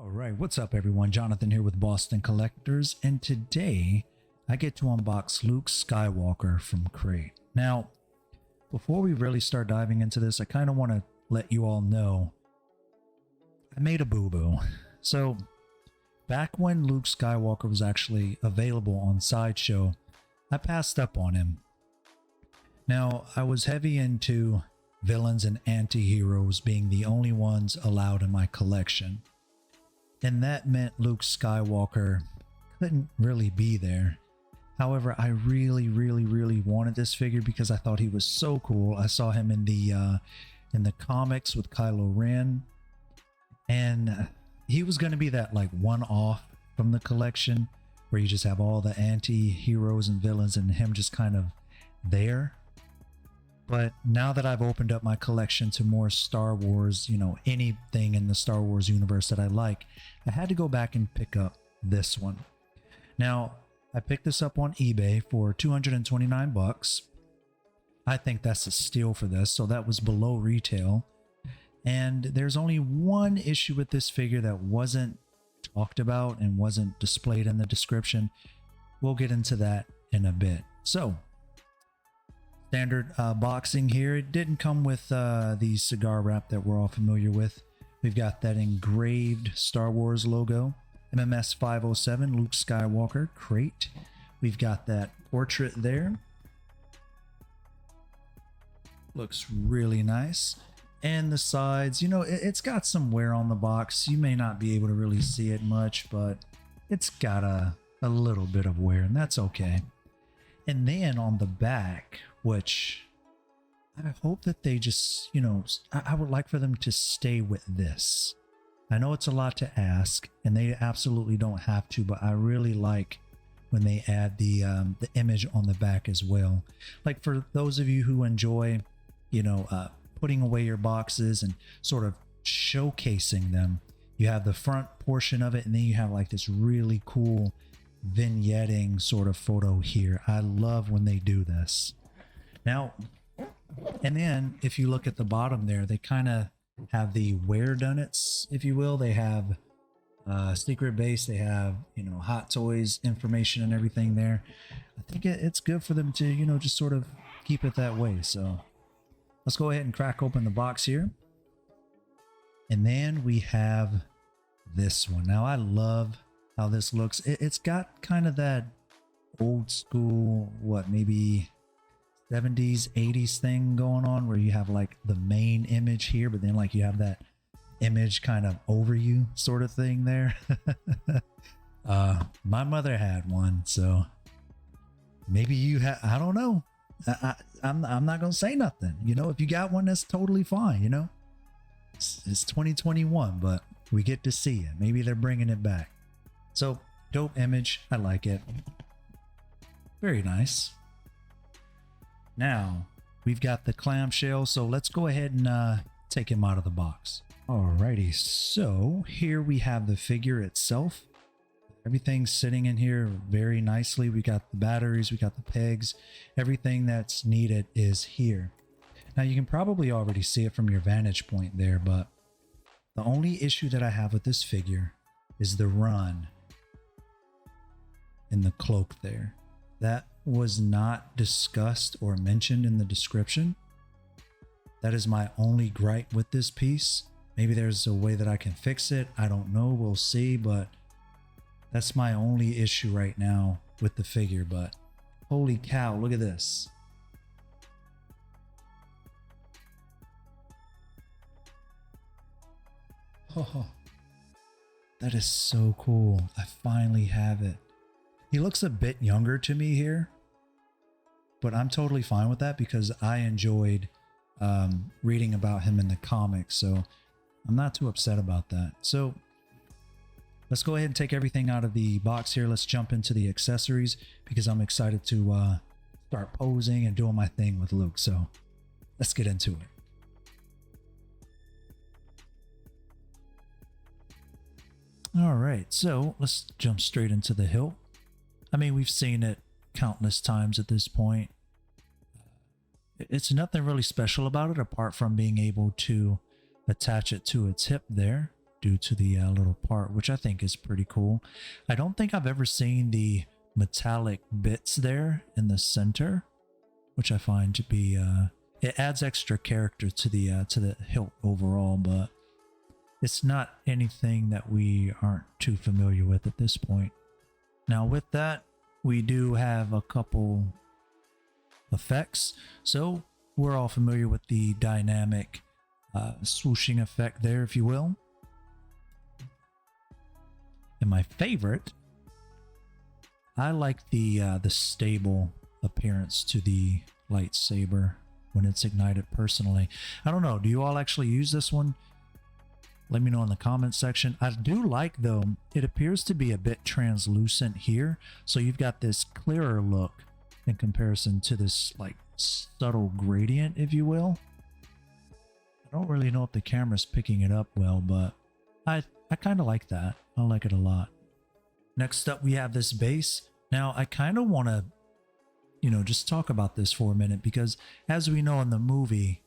All right, what's up everyone? Jonathan here with Boston Collectors, and today I get to unbox Luke Skywalker from Crait. Now, before we really start diving into this, I kind of want to let you all know I made a boo-boo. So, back when Luke Skywalker was actually available on Sideshow, I passed up on him. Now, I was heavy into villains and anti-heroes being the only ones allowed in my collection. And that meant Luke Skywalker couldn't really be there. However, I really wanted this figure because I thought he was so cool. I saw him in the comics with Kylo Ren, and he was going to be that like one-off from the collection where you just have all the anti-heroes and villains and him just kind of there. But now that I've opened up my collection to more Star Wars, you know, anything in the Star Wars universe that I like, I had to go back and pick up this one. Now, I picked this up on eBay for 229 bucks. I think that's a steal for this, so that was below retail. And there's only one issue with this figure that wasn't talked about and wasn't displayed in the description. We'll get into that in a bit. So, standard boxing here. It didn't come with the cigar wrap that we're all familiar with. We've got that engraved Star Wars logo, MMS 507, Luke Skywalker, Crait. We've got that portrait there. Looks really nice. And the sides, you know, it's got some wear on the box. You may not be able to really see it much, but it's got a little bit of wear, and that's okay. And then on the back, which I hope that they just, you know, I would like for them to stay with this. I know it's a lot to ask, and they absolutely don't have to, but I really like when they add the image on the back as well. Like for those of you who enjoy, you know, putting away your boxes and sort of showcasing them, you have the front portion of it, and then you have like this really cool vignetting sort of photo here. I love when they do this. Now, and then if you look at the bottom there, they kind of have the wear donuts, if you will. They have secret base, they have, you know, Hot Toys information and everything there. I think it's good for them to, you know, just sort of keep it that way. So let's go ahead and crack open the box here. And then we have this one. Now I love how this looks. It's got kind of that old school, what, maybe 70s 80s thing going on where you have like the main image here, but then like you have that image kind of over you sort of thing there. My mother had one, so maybe you have. I don't know. I'm not gonna say nothing, you know. If you got one, that's totally fine, you know. It's 2021, but we get to see it. Maybe they're bringing it back. So dope image. I like it. Very nice. Now we've got the clamshell, so let's go ahead and take him out of the box. Alrighty, so here we have the figure itself. Everything's sitting in here very nicely. We got the batteries, we got the pegs, everything that's needed is here. Now you can probably already see it from your vantage point there, but the only issue that I have with this figure is the run in the cloak there. That was not discussed or mentioned in the description. That is my only gripe with this piece. Maybe there's a way that I can fix it. I don't know. We'll see, but that's my only issue right now with the figure. But holy cow, look at this. Oh, that is so cool. I finally have it. He looks a bit younger to me here, but I'm totally fine with that because I enjoyed reading about him in the comics, so I'm not too upset about that. So let's go ahead and take everything out of the box here. Let's jump into the accessories because I'm excited to start posing and doing my thing with Luke. So let's get into it. All right, so let's jump straight into the hilt. I mean, we've seen it countless times at this point. It's nothing really special about it apart from being able to attach it to its hip there. due to the little part, which I think is pretty cool. I don't think I've ever seen the metallic bits there in the center, which I find to be it adds extra character to the hilt overall, but it's not anything that we aren't too familiar with at this point. Now with that, we do have a couple effects. So we're all familiar with the dynamic swooshing effect there, if you will. And my favorite, I like the stable appearance to the lightsaber when it's ignited personally. I don't know, do you all actually use this one? Let me know in the comment section. I do like, though, it appears to be a bit translucent here. So you've got this clearer look in comparison to this like subtle gradient, if you will. I don't really know if the camera's picking it up well, but I kind of like that. I like it a lot. Next up, we have this base. Now, I kind of want to, just talk about this for a minute, because as we know in the movie,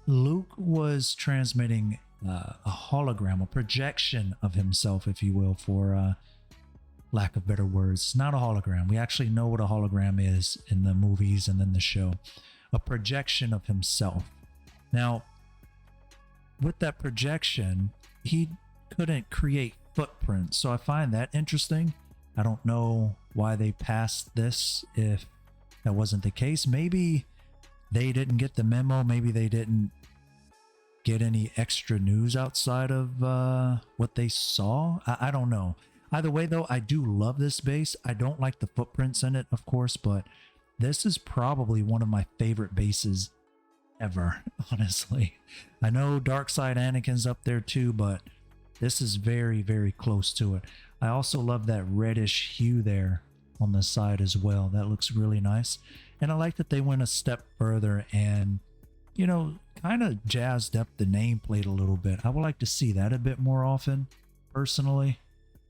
Luke was transmitting a hologram, a projection of himself, if you will, for lack of better words. It's not a hologram. We actually know what a hologram is in the movies and then the show. A projection of himself. Now, with that projection, he couldn't create footprints. So I find that interesting. I don't know why they passed this if that wasn't the case. Maybe they didn't get the memo. Maybe they didn't get any extra news outside of what they saw. I don't know. Either way, though, I do love this base. I don't like the footprints in it, of course, but this is probably one of my favorite bases ever, honestly. I know Dark Side Anakin's up there too, but this is very, very close to it. I also love that reddish hue there on the side as well. That looks really nice. And I like that they went a step further and, kind of jazzed up the nameplate a little bit. I would like to see that a bit more often, personally.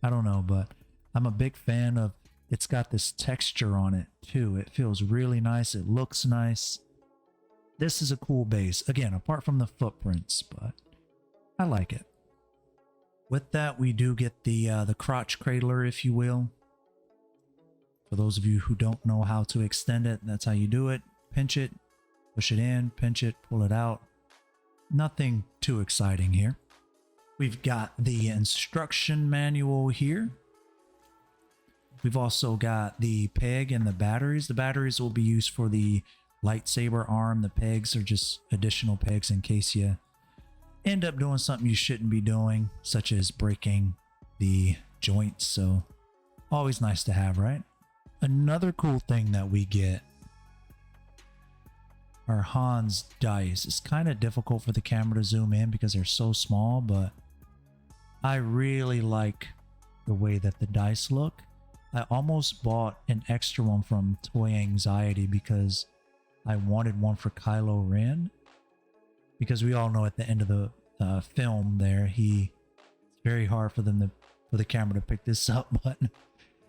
I don't know, but I'm a big fan of, it's got this texture on it too. It feels really nice. It looks nice. This is a cool base. Again, apart from the footprints, but I like it. With that, we do get the crotch cradler, if you will. For those of you who don't know how to extend it, that's how you do it. Pinch it, push it in, pinch it, pull it out. Nothing too exciting here. We've got the instruction manual here. We've also got the peg and the batteries. The batteries will be used for the lightsaber arm. The pegs are just additional pegs in case you end up doing something you shouldn't be doing, such as breaking the joints. So always nice to have, right? Another cool thing that we get are Han's dice. It's kind of difficult for the camera to zoom in because they're so small, but I really like the way that the dice look. I almost bought an extra one from Toy Anxiety because I wanted one for Kylo Ren, because we all know at the end of the film there, it's very hard for the camera to pick this up, but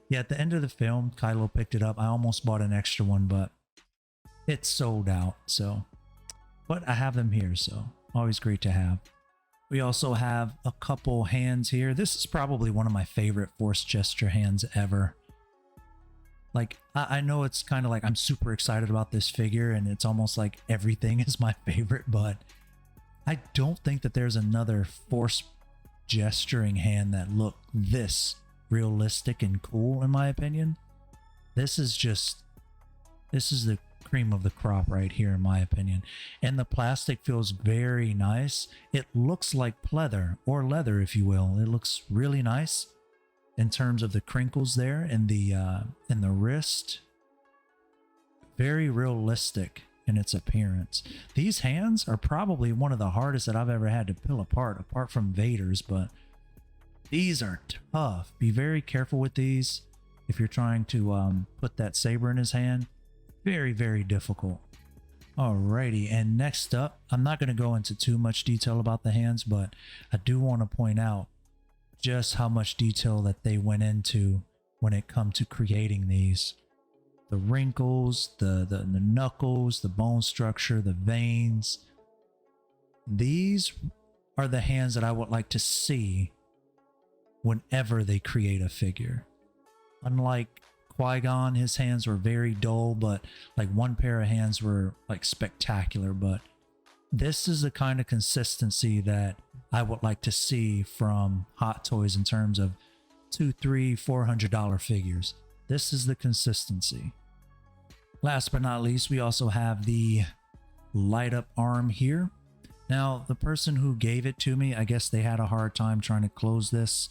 yeah, at the end of the film, Kylo picked it up. I almost bought an extra one, but it's sold out. So, but I have them here, so always great to have. We also have a couple hands here. This is probably one of my favorite Force gesture hands ever. Like, I know it's kind of like I'm super excited about this figure and it's almost like everything is my favorite, but I don't think that there's another Force gesturing hand that looked this realistic and cool, in my opinion. This is the cream of the crop right here, in my opinion. And the plastic feels very nice. It looks like pleather, or leather, if you will. It looks really nice in terms of the crinkles there and the wrist. Very realistic in its appearance. These hands are probably one of the hardest that I've ever had to peel apart from Vader's, but these are tough. Be very careful with these if you're trying to put that saber in his hand. Very, very difficult. Alrighty, and next up, I'm not going to go into too much detail about the hands, but I do want to point out just how much detail that they went into when it comes to creating these. The wrinkles, the knuckles, the bone structure, the veins. These are the hands that I would like to see whenever they create a figure. Unlike Qui-Gon, his hands were very dull, but like one pair of hands were like spectacular. But this is the kind of consistency that I would like to see from Hot Toys in terms of $200, $300, $400 figures. This is the consistency. Last but not least, we also have the light up arm here. Now, the person who gave it to me, I guess they had a hard time trying to close this,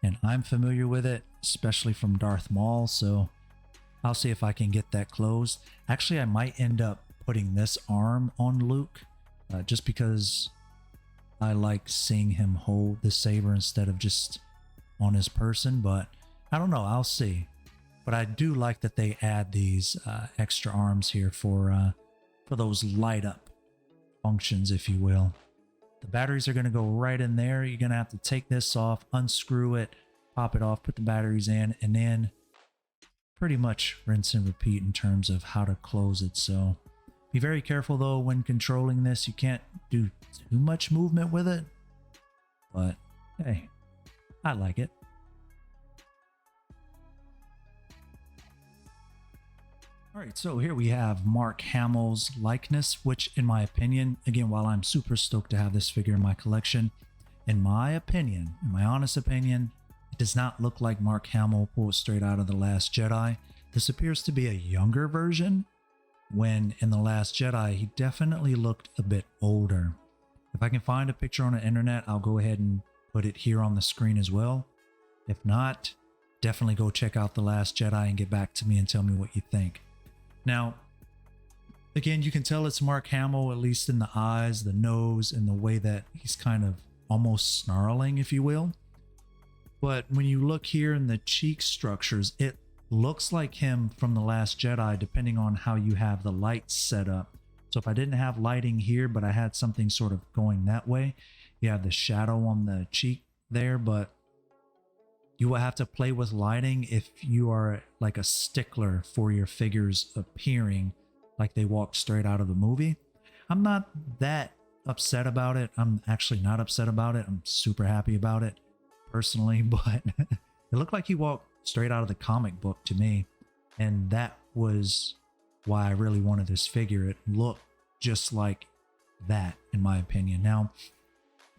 and I'm familiar with it, especially from Darth Maul, so I'll see if I can get that closed. Actually, I might end up putting this arm on Luke, just because I like seeing him hold the saber instead of just on his person, but I don't know, I'll see. But I do like that they add these extra arms here for those light up functions, if you will. The batteries are going to go right in there. You're going to have to take this off, unscrew it, pop it off, put the batteries in, and then pretty much rinse and repeat in terms of how to close it. So be very careful though when controlling this. You can't do too much movement with it, but hey, I like it. All right, so here we have Mark Hamill's likeness, which in my opinion, again, while I'm super stoked to have this figure in my collection, in my honest opinion, it does not look like Mark Hamill pulled straight out of The Last Jedi. This appears to be a younger version, when in The Last Jedi, he definitely looked a bit older. If I can find a picture on the internet, I'll go ahead and put it here on the screen as well. If not, definitely go check out The Last Jedi and get back to me and tell me what you think. Now, again, you can tell it's Mark Hamill, at least in the eyes, the nose, and the way that he's kind of almost snarling, if you will. But when you look here in the cheek structures, it looks like him from The Last Jedi, depending on how you have the lights set up. So if I didn't have lighting here, but I had something sort of going that way, you have the shadow on the cheek there, but you will have to play with lighting if you are like a stickler for your figures appearing like they walked straight out of the movie. I'm not that upset about it. I'm actually not upset about it. I'm super happy about it personally, but it looked like he walked straight out of the comic book to me. And that was why I really wanted this figure. It looked just like that, in my opinion. Now,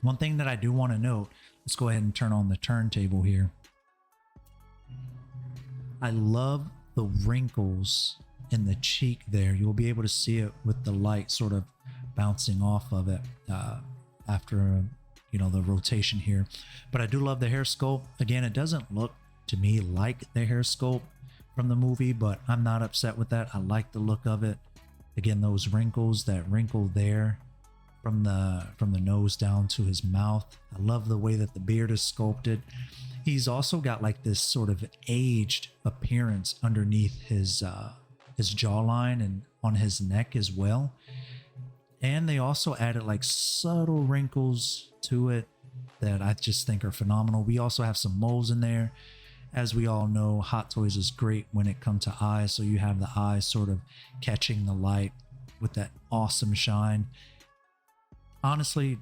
one thing that I do want to note, let's go ahead and turn on the turntable here. I love the wrinkles in the cheek there. You'll be able to see it with the light sort of bouncing off of it after, you know, the rotation here. But I do love the hair sculpt. Again, it doesn't look to me like the hair sculpt from the movie, but I'm not upset with that. I like the look of it. Again, those wrinkles, that wrinkle there from the nose down to his mouth. I love the way that the beard is sculpted. He's also got like this sort of aged appearance underneath his jawline and on his neck as well. And they also added like subtle wrinkles to it that I just think are phenomenal. We also have some moles in there. As we all know, Hot Toys is great when it comes to eyes. So you have the eyes sort of catching the light with that awesome shine. Honestly,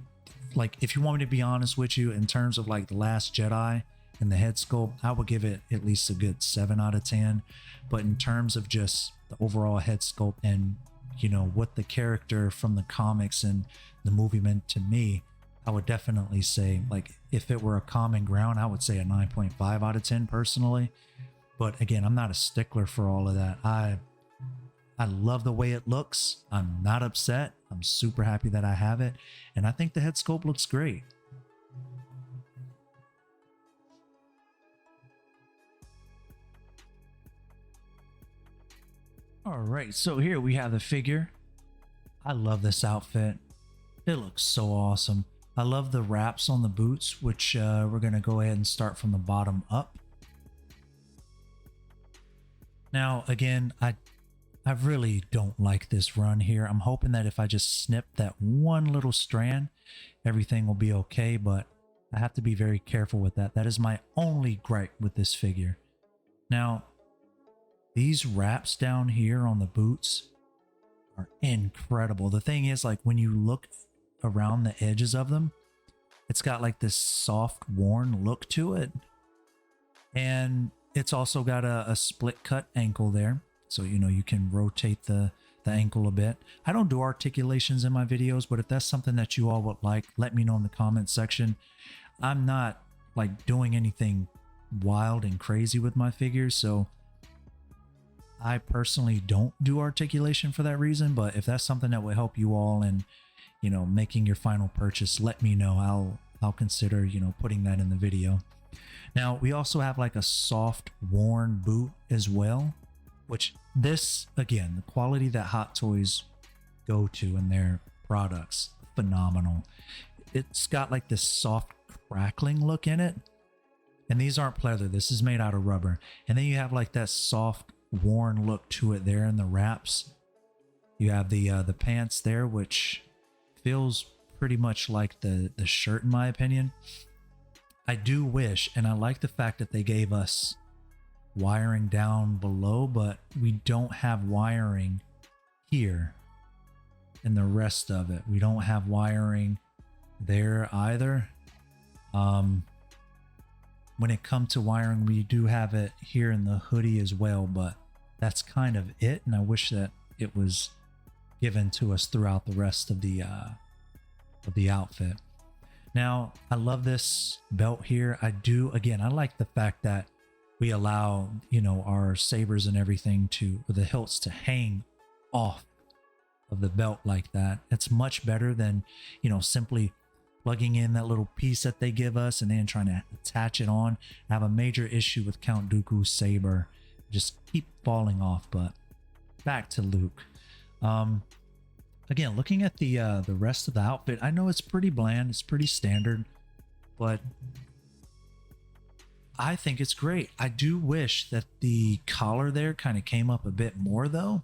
like if you want me to be honest with you, in terms of like The Last Jedi and the head sculpt, I would give it at least a good 7 out of 10. But in terms of just the overall head sculpt and, you know, what the character from the comics and the movie meant to me, I would definitely say, like, if it were a common ground, I would say a 9.5 out of 10 personally. But again, I'm not a stickler for all of that. I love the way it looks. I'm not upset. I'm super happy that I have it. And I think the head sculpt looks great. All right, so here we have the figure. I love this outfit. It looks so awesome. I love the wraps on the boots, which we're going to go ahead and start from the bottom up. Now, again, I really don't like this run here. I'm hoping that if I just snip that one little strand, everything will be okay, but I have to be very careful with that. That is my only gripe with this figure. Now, these wraps down here on the boots are incredible. The thing is, like, when you look around the edges of them, It's got like this soft, worn look to it. And it's also got a split cut ankle there. So, you know, you can rotate the ankle a bit. I don't do articulations in my videos, but if that's something that you all would like, let me know in the comments section. I'm not like doing anything wild and crazy with my figures, so I personally don't do articulation for that reason. But if that's something that will help you all in, you know, making your final purchase, let me know. I'll consider, you know, putting that in the video. Now we also have like a soft worn boot as well, which this, again, the quality that Hot Toys go to in their products, phenomenal. It's got like this soft crackling look in it. And these aren't pleather. This is made out of rubber. And then you have like that soft worn look to it there in the wraps. You have the pants there, which feels pretty much like the shirt in my opinion. I do wish, and I like the fact that they gave us wiring down below, but we don't have wiring here in the rest of it. We don't have wiring there either. When it comes to wiring, we do have it here in the hoodie as well, but that's kind of it. And I wish that it was given to us throughout the rest of the outfit. Now, I love this belt here. I like the fact that we allow, you know, our sabers and everything to, or the hilts to hang off of the belt like that. It's much better than, you know, simply plugging in that little piece that they give us and then trying to attach it on. I have a major issue with Count Dooku's saber. Just keep falling off. But back to Luke. Again, looking at the rest of the outfit, I know it's pretty bland, it's pretty standard, but I think it's great. I do wish that the collar there kind of came up a bit more though.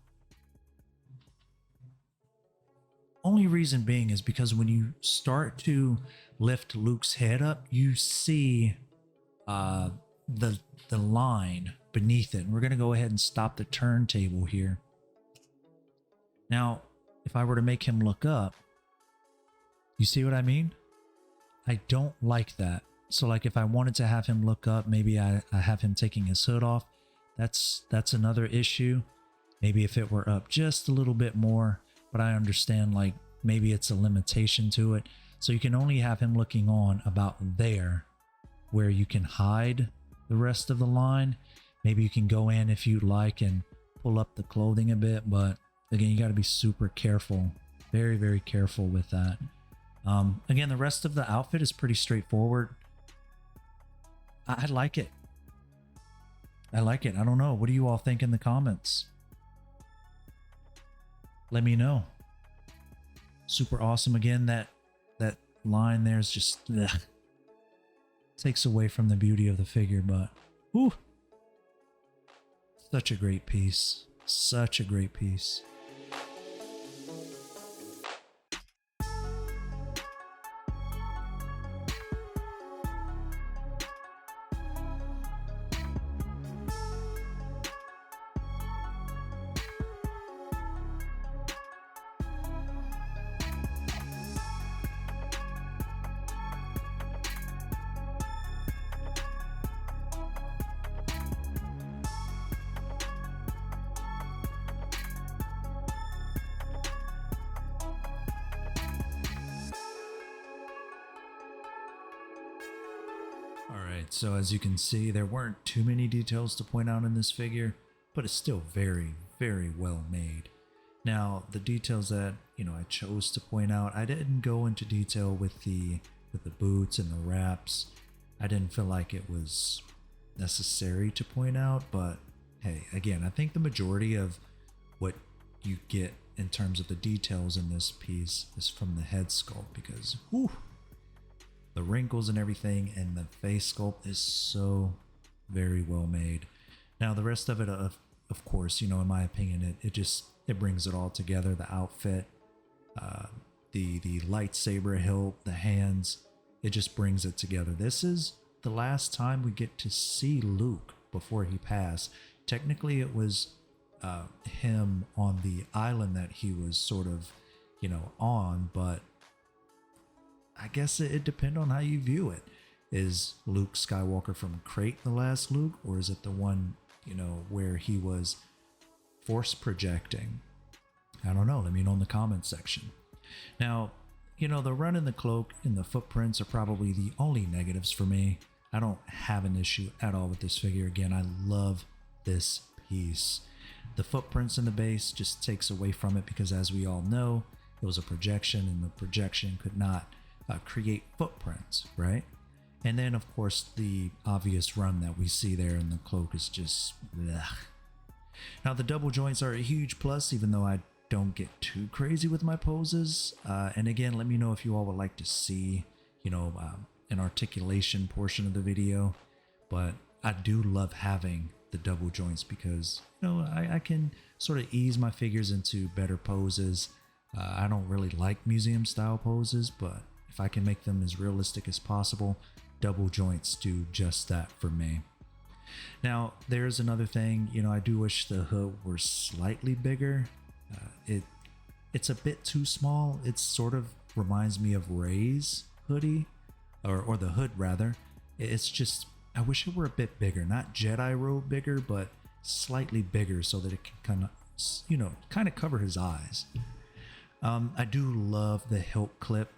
Only reason being is because when you start to lift Luke's head up, you see the line beneath it. And we're going to go ahead and stop the turntable here. Now, if I were to make him look up, you see what I mean? I don't like that. So like if I wanted to have him look up, maybe I have him taking his hood off. That's another issue. Maybe if it were up just a little bit more, but I understand like maybe it's a limitation to it. So you can only have him looking on about there where you can hide the rest of the line. Maybe you can go in if you'd like and pull up the clothing a bit, but again, you got to be super careful, very, very careful with that. Again, the rest of the outfit is pretty straightforward. I like it. I like it. I don't know. What do you all think in the comments? Let me know. Super awesome. Again, that line there is just takes away from the beauty of the figure, but whew, such a great piece. Such a great piece. Alright, so as you can see, there weren't too many details to point out in this figure, but it's still very, very well made. Now, the details that, you know, I chose to point out, I didn't go into detail with the boots and the wraps. I didn't feel like it was necessary to point out, but hey, again, I think the majority of what you get in terms of the details in this piece is from the head sculpt, because whew, the wrinkles and everything and the face sculpt is so very well made. Now the rest of it, of course, you know, in my opinion, it brings it all together. The outfit, the lightsaber hilt, the hands, it just brings it together. This is the last time we get to see Luke before he passed. Technically it was him on the island that he was sort of, you know, on, but I guess it depends on how you view it. Is Luke Skywalker from Crait the last Luke, or is it the one, you know, where he was force projecting? I don't know. Let me know in the comments section. Now, you know, the run in the cloak and the footprints are probably the only negatives for me. I don't have an issue at all with this figure. Again, I love this piece. The footprints in the base just takes away from it because, as we all know, it was a projection and the projection could not create footprints, right? And then, of course, the obvious run that we see there in the cloak is just blech. Now, the double joints are a huge plus, even though I don't get too crazy with my poses. And again, let me know if you all would like to see, you know, an articulation portion of the video. But I do love having the double joints because, you know, I can sort of ease my figures into better poses. I don't really like museum style poses, but if I can make them as realistic as possible, double joints do just that for me. Now, there's another thing, you know, I do wish the hood were slightly bigger. It's a bit too small. It sort of reminds me of Rey's hoodie, or the hood rather. It's just, I wish it were a bit bigger, not Jedi robe bigger, but slightly bigger so that it can kind of, you know, kind of cover his eyes. I do love the hilt clip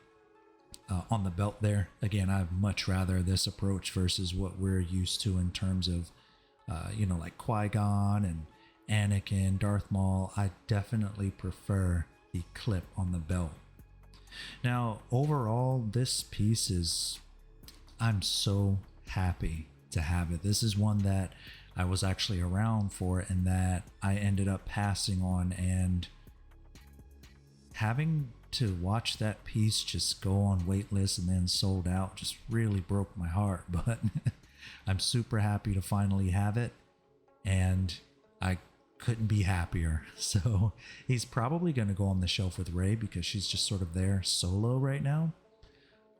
on the belt there. Again, I'd much rather this approach versus what we're used to in terms of, you know, like Qui-Gon and Anakin, Darth Maul. I definitely prefer the clip on the belt. Now, overall, this piece is, I'm so happy to have it. This is one that I was actually around for and that I ended up passing on, and having to watch that piece just go on waitlist and then sold out just really broke my heart. But I'm super happy to finally have it, and I couldn't be happier. So he's probably going to go on the shelf with Rey because she's just sort of there solo right now.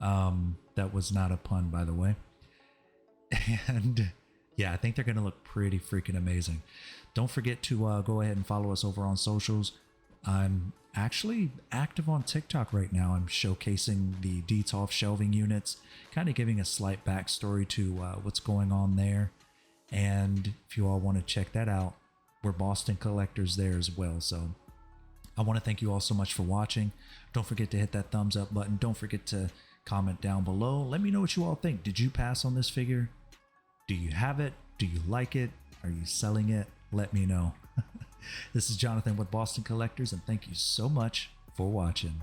That was not a pun, by the way. And yeah, I think they're going to look pretty freaking amazing. Don't forget to go ahead and follow us over on socials. I'm actually active on TikTok right now. I'm showcasing the DTOF shelving units, kind of giving a slight backstory to what's going on there. And if you all want to check that out, we're Boston Collectors there as well. So I want to thank you all so much for watching. Don't forget to hit that thumbs up button. Don't forget to comment down below. Let me know what you all think. Did you pass on this figure? Do you have it? Do you like it? Are you selling it? Let me know. This is Jonathan with Boston Collectors, and thank you so much for watching.